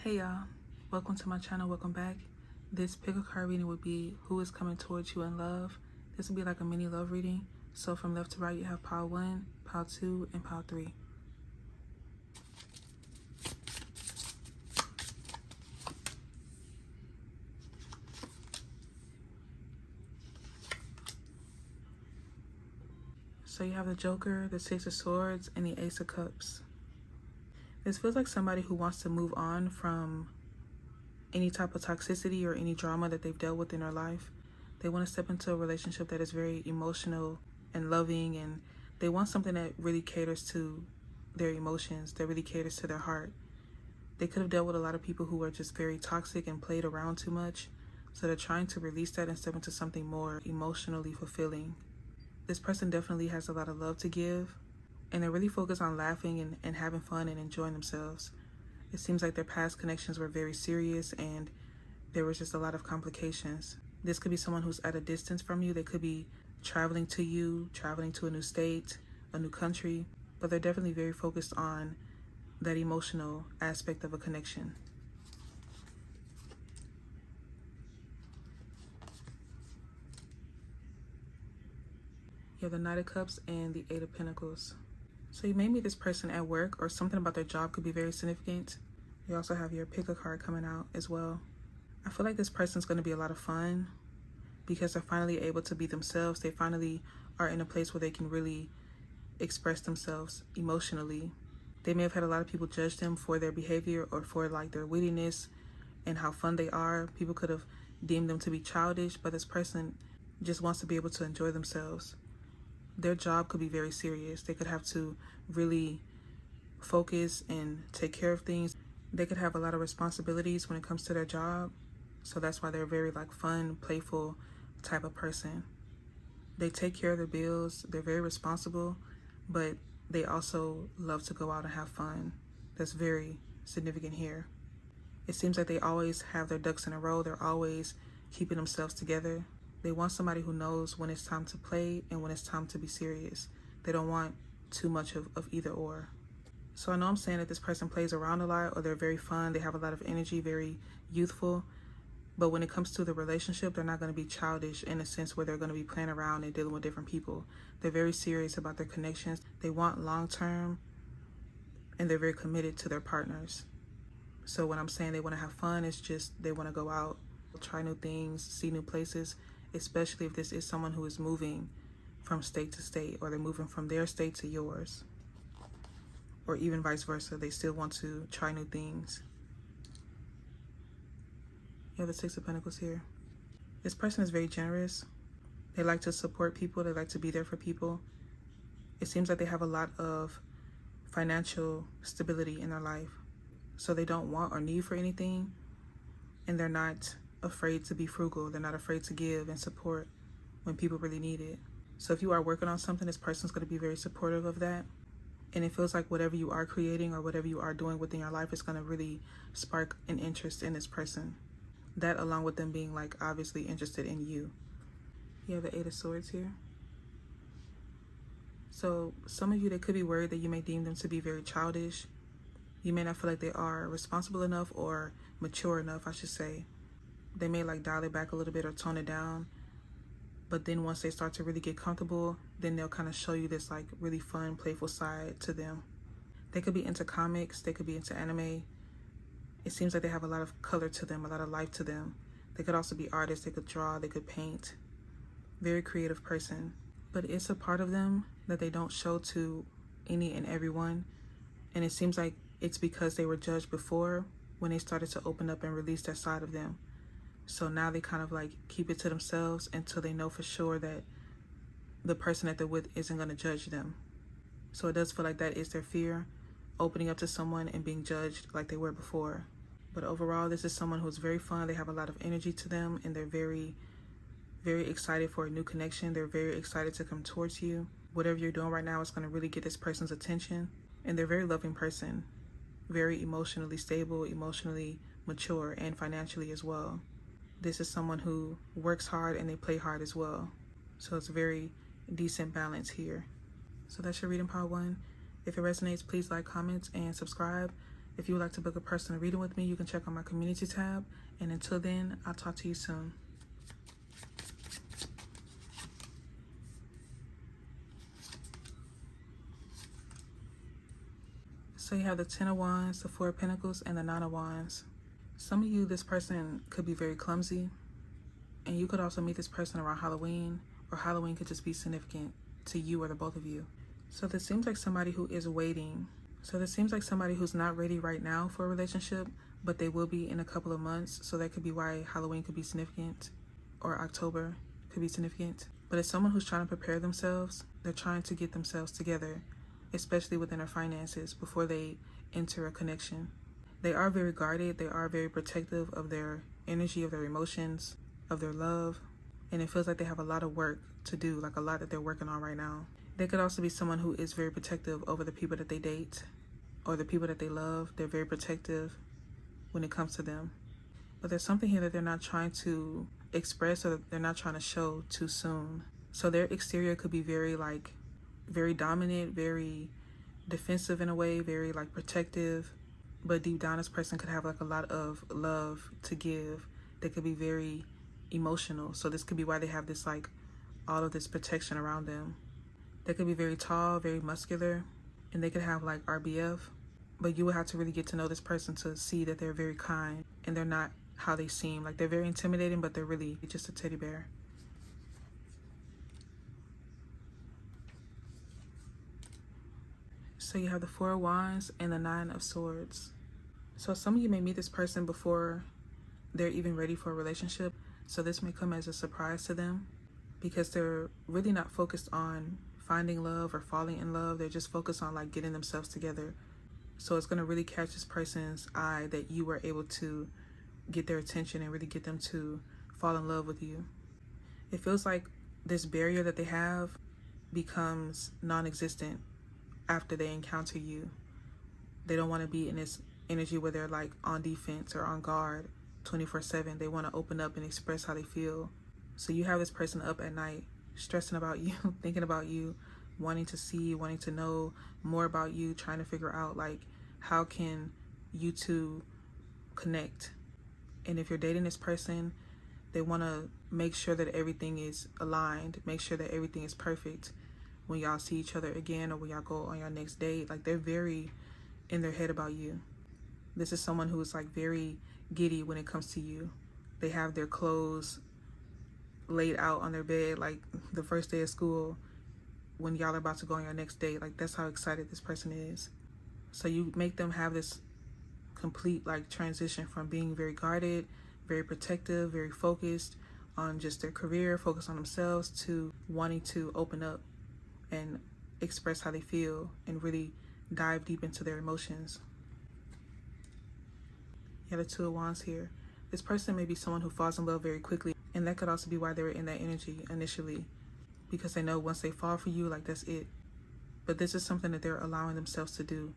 Hey y'all, welcome to my channel, welcome back. This pick a card reading would be who is coming towards you in love. This will be like a mini love reading. So from left to right, you have pile 1, pile 2, and pile 3. So you have the Joker, the Six of Swords, and the Ace of Cups. This feels like somebody who wants to move on from any type of toxicity or any drama that they've dealt with in their life. They want to step into a relationship that is very emotional and loving, and they want something that really caters to their emotions, that really caters to their heart. They could have dealt with a lot of people who are just very toxic and played around too much, so they're trying to release that and step into something more emotionally fulfilling. This person definitely has a lot of love to give, and they're really focused on laughing and having fun and enjoying themselves. It seems like their past connections were very serious and there was just a lot of complications. This could be someone who's at a distance from you. They could be traveling to you, traveling to a new state, a new country, but they're definitely very focused on that emotional aspect of a connection. You have the Knight of Cups and the Eight of Pentacles. So you may meet this person at work, or something about their job could be very significant. You also have your pick a card coming out as well. I feel like this person's going to be a lot of fun because they're finally able to be themselves. They finally are in a place where they can really express themselves emotionally. They may have had a lot of people judge them for their behavior or for like their wittiness and how fun they are. People could have deemed them to be childish, but this person just wants to be able to enjoy themselves. Their job could be very serious. They could have to really focus and take care of things. They could have a lot of responsibilities when it comes to their job. So that's why they're very like fun, playful type of person. They take care of their bills. They're very responsible, but they also love to go out and have fun. That's very significant here. It seems like they always have their ducks in a row. They're always keeping themselves together. They want somebody who knows when it's time to play and when it's time to be serious. They don't want too much of either or. So I know I'm saying that this person plays around a lot, or they're very fun. They have a lot of energy, very youthful. But when it comes to the relationship, they're not going to be childish in a sense where they're going to be playing around and dealing with different people. They're very serious about their connections. They want long-term, and they're very committed to their partners. So when I'm saying they want to have fun, it's just they want to go out, try new things, see new places, especially if this is someone who is moving from state to state, or they're moving from their state to yours, or even vice versa. They still want to try new things. You have the Six of Pentacles here. This person is very generous. They like to support people. They like to be there for people. It seems like they have a lot of financial stability in their life. So they don't want or need for anything, and they're not afraid to be frugal. They're not afraid to give and support when people really need it. So if you are working on something, this person's going to be very supportive of that. And it feels like whatever you are creating or whatever you are doing within your life is going to really spark an interest in this person. That, along with them being like obviously interested in you. You have the Eight of Swords here. So some of you, they could be worried that you may deem them to be very childish. You may not feel like they are responsible enough or mature enough, I should say. They may like dial it back a little bit or tone it down. But then once they start to really get comfortable, then they'll kind of show you this like really fun, playful side to them. They could be into comics. They could be into anime. It seems like they have a lot of color to them, a lot of life to them. They could also be artists. They could draw. They could paint. Very creative person. But it's a part of them that they don't show to any and everyone. And it seems like it's because they were judged before when they started to open up and release that side of them. So now they kind of like keep it to themselves until they know for sure that the person that they're with isn't going to judge them. So it does feel like that is their fear, opening up to someone and being judged like they were before. But overall, this is someone who's very fun. They have a lot of energy to them, and they're very, very excited for a new connection. They're very excited to come towards you. Whatever you're doing right now is going to really get this person's attention. And they're a very loving person, very emotionally stable, emotionally mature, and financially as well. This is someone who works hard and they play hard as well. So it's a very decent balance here. So that's your reading, pile 1. If it resonates, please like, comment, and subscribe. If you would like to book a personal reading with me, you can check on my community tab. And until then, I'll talk to you soon. So you have the 10 of Wands, the 4 of Pentacles, and the 9 of Wands. Some of you, this person could be very clumsy. And you could also meet this person around Halloween, or Halloween could just be significant to you or the both of you. So this seems like somebody who is waiting. So this seems like somebody who's not ready right now for a relationship, but they will be in a couple of months. So that could be why Halloween could be significant, or October could be significant. But it's someone who's trying to prepare themselves. They're trying to get themselves together, especially within their finances, before they enter a connection. They are very guarded. They are very protective of their energy, of their emotions, of their love. And it feels like they have a lot of work to do, like a lot that they're working on right now. They could also be someone who is very protective over the people that they date or the people that they love. They're very protective when it comes to them. But there's something here that they're not trying to express, or that they're not trying to show too soon. So their exterior could be very dominant, very defensive in a way, very protective. But deep down, this person could have a lot of love to give. They could be very emotional. So this could be why they have this all of this protection around them. They could be very tall, very muscular, and they could have RBF. But you would have to really get to know this person to see that they're very kind and they're not how they seem. They're very intimidating, but they're really just a teddy bear. So you have the 4 of Wands and the 9 of Swords. So some of you may meet this person before they're even ready for a relationship. So this may come as a surprise to them because they're really not focused on finding love or falling in love. They're just focused on getting themselves together. So it's going to really catch this person's eye that you were able to get their attention and really get them to fall in love with you. It feels like this barrier that they have becomes non-existent after they encounter you. They don't want to be in this energy where they're on defense or on guard 24/7. They want to open up and express how they feel. So you have this person up at night stressing about you, thinking about you, wanting to see, wanting to know more about you, trying to figure out how can you two connect. And if you're dating this person, they want to make sure that everything is aligned, make sure that everything is perfect when y'all see each other again, or when y'all go on your next date. They're very in their head about you. This is someone who is very giddy when it comes to you. They have their clothes laid out on their bed the first day of school when y'all are about to go on your next date. That's how excited this person is. So you make them have this complete transition from being very guarded, very protective, very focused on just their career, focused on themselves, to wanting to open up and express how they feel and really dive deep into their emotions. You have the 2 of Wands here. This person may be someone who falls in love very quickly, and that could also be why they were in that energy initially, because they know once they fall for you, that's it. But this is something that they're allowing themselves to do.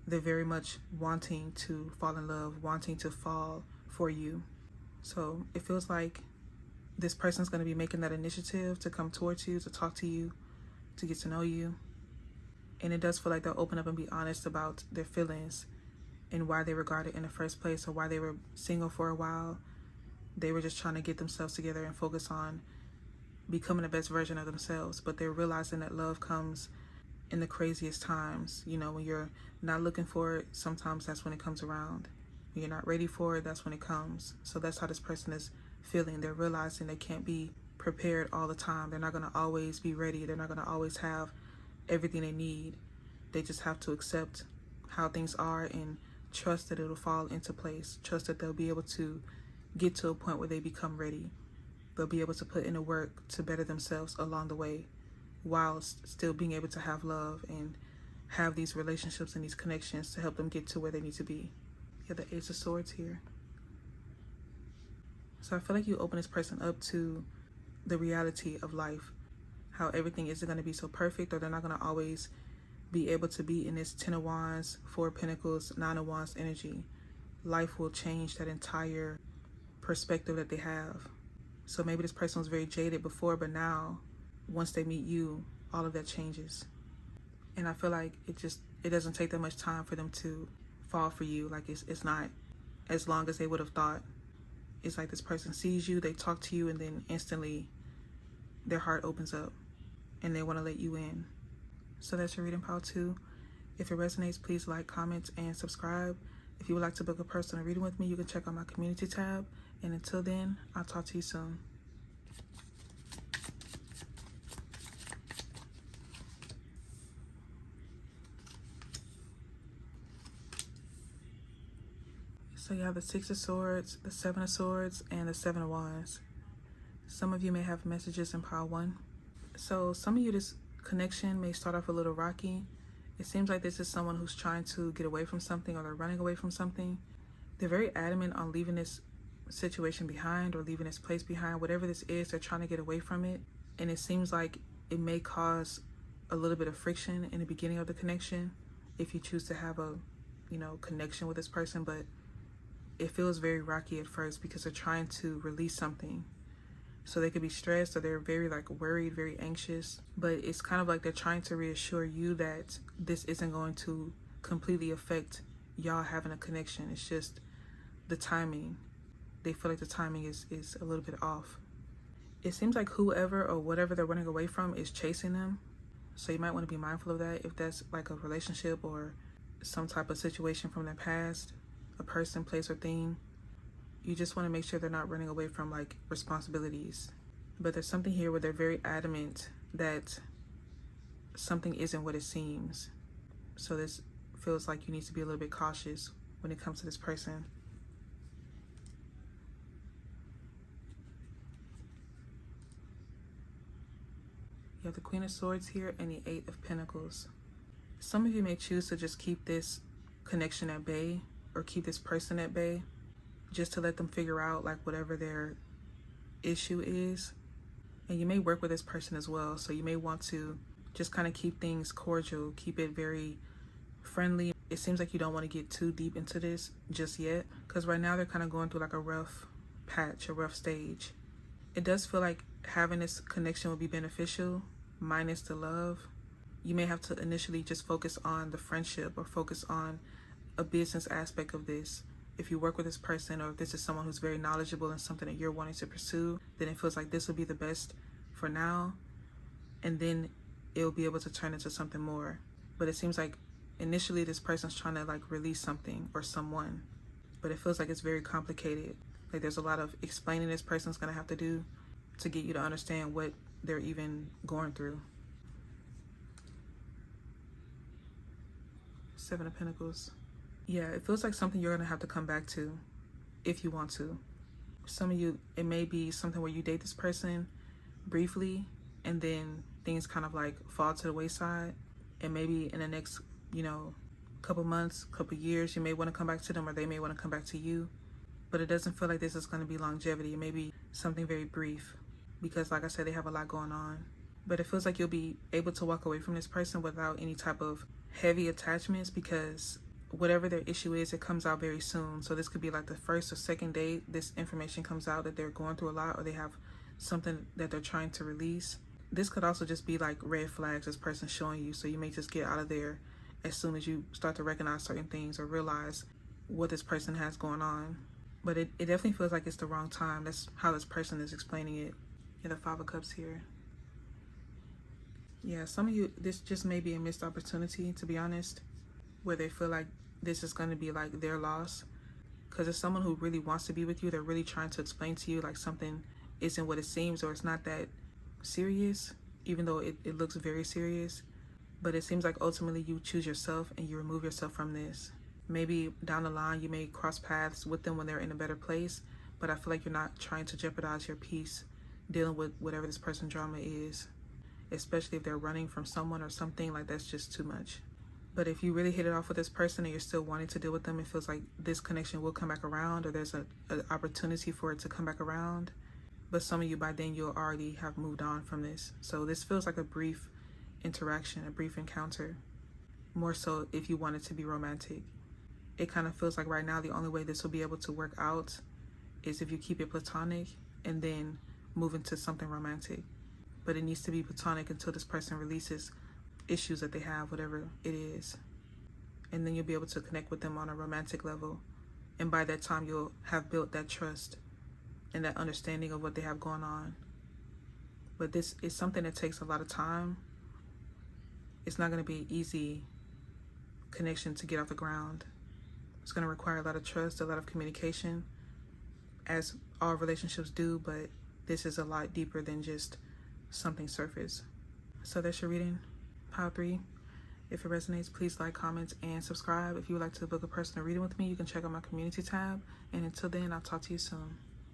They're very much wanting to fall in love, wanting to fall for you. So it feels like this person's going to be making that initiative to come towards you, to talk to you, to get to know you. And it does feel like they'll open up and be honest about their feelings and why they were guarded in the first place, or why they were single for a while. They were just trying to get themselves together and focus on becoming the best version of themselves. But they're realizing that love comes in the craziest times. When you're not looking for it, sometimes that's when it comes around. When you're not ready for it, that's when it comes. So that's how this person is feeling. They're realizing they can't be prepared all the time. They're not going to always be ready. They're not going to always have everything they need. They just have to accept how things are and trust that it'll fall into place. Trust that they'll be able to get to a point where they become ready. They'll be able to put in the work to better themselves along the way, while still being able to have love and have these relationships and these connections to help them get to where they need to be. You have the Ace of Swords here. So I feel like you open this person up to the reality of life, how everything isn't going to be so perfect, or they're not going to always be able to be in this 10 of Wands, 4 of Pentacles, 9 of Wands energy. Life will change that entire perspective that they have. So maybe this person was very jaded before, but now, once they meet you, all of that changes. And I feel like it doesn't take that much time for them to fall for you. Like it's not as long as they would have thought. It's like this person sees you, they talk to you, and then instantly their heart opens up and they want to let you in. So that's your reading pile 2. If it resonates, please like, comment, and subscribe. If you would like to book a personal reading with me, you can check out my community tab. And until then, I'll talk to you soon. So you have the 6 of Swords, the 7 of Swords, and the 7 of Wands. Some of you may have messages in pile 1. So some of you, this connection may start off a little rocky. It seems like this is someone who's trying to get away from something, or they're running away from something. They're very adamant on leaving this situation behind, or leaving this place behind. Whatever this is, they're trying to get away from it. And it seems like it may cause a little bit of friction in the beginning of the connection if you choose to have a, connection with this person. But it feels very rocky at first because they're trying to release something. So they could be stressed, or they're very worried, very anxious. But it's kind of like they're trying to reassure you that this isn't going to completely affect y'all having a connection. It's just the timing. They feel like the timing is a little bit off. It seems like whoever or whatever they're running away from is chasing them. So you might want to be mindful of that. If that's like a relationship or some type of situation from their past, a person, place, or thing, you just want to make sure they're not running away from responsibilities. But there's something here where they're very adamant that something isn't what it seems. So this feels like you need to be a little bit cautious when it comes to this person. You have the Queen of Swords here and the 8 of Pentacles. Some of you may choose to just keep this connection at bay, or keep this person at bay, just to let them figure out whatever their issue is. And you may work with this person as well. So you may want to just kind of keep things cordial, keep it very friendly. It seems like you don't want to get too deep into this just yet, because right now they're kind of going through a rough patch, a rough stage. It does feel like having this connection would be beneficial, minus the love. You may have to initially just focus on the friendship, or focus on a business aspect of this. If you work with this person, or if this is someone who's very knowledgeable in something that you're wanting to pursue, then it feels like this would be the best for now, and then it'll be able to turn into something more. But it seems like initially this person's trying to release something or someone, but it feels like it's very complicated. There's a lot of explaining this person's gonna have to do to get you to understand what they're even going through. 7 of Pentacles. Yeah, it feels like something you're going to have to come back to if you want to. Some of you, it may be something where you date this person briefly, and then things kind of fall to the wayside. And maybe in the next, couple months, couple years, you may want to come back to them, or they may want to come back to you. But it doesn't feel like this is going to be longevity. It may be something very brief, because like I said, they have a lot going on. But it feels like you'll be able to walk away from this person without any type of heavy attachments, because whatever their issue is, it comes out very soon. So this could be the first or second date this information comes out, that they're going through a lot, or they have something that they're trying to release. This could also just be red flags this person's showing you. So you may just get out of there as soon as you start to recognize certain things or realize what this person has going on. But it definitely feels like it's the wrong time. That's how this person is explaining it. Yeah, the 5 of Cups here. Yeah, some of you, this just may be a missed opportunity, to be honest, where they feel like this is going to be their loss. Because it's someone who really wants to be with you. They're really trying to explain to you something isn't what it seems, or it's not that serious, even though it looks very serious. But it seems like ultimately you choose yourself and you remove yourself from this. Maybe down the line you may cross paths with them when they're in a better place, but I feel like you're not trying to jeopardize your peace dealing with whatever this person's drama is, especially if they're running from someone or something. That's just too much. But if you really hit it off with this person and you're still wanting to deal with them, it feels like this connection will come back around, or there's an opportunity for it to come back around. But some of you, by then, you'll already have moved on from this. So this feels like a brief interaction, a brief encounter, more so if you want it to be romantic. It kind of feels like right now the only way this will be able to work out is if you keep it platonic and then move into something romantic. But it needs to be platonic until this person releases issues that they have, whatever it is. and then you'll be able to connect with them on a romantic level. And by that time, you'll have built that trust and that understanding of what they have going on. But this is something that takes a lot of time. It's not going to be easy connection to get off the ground. It's going to require a lot of trust, a lot of communication, as all relationships do, but this is a lot deeper than just something surface. So that's your reading, pile 3. If it resonates, please like, comment, and subscribe. If you would like to book a personal reading with me, you can check out my community tab. And until then, I'll talk to you soon.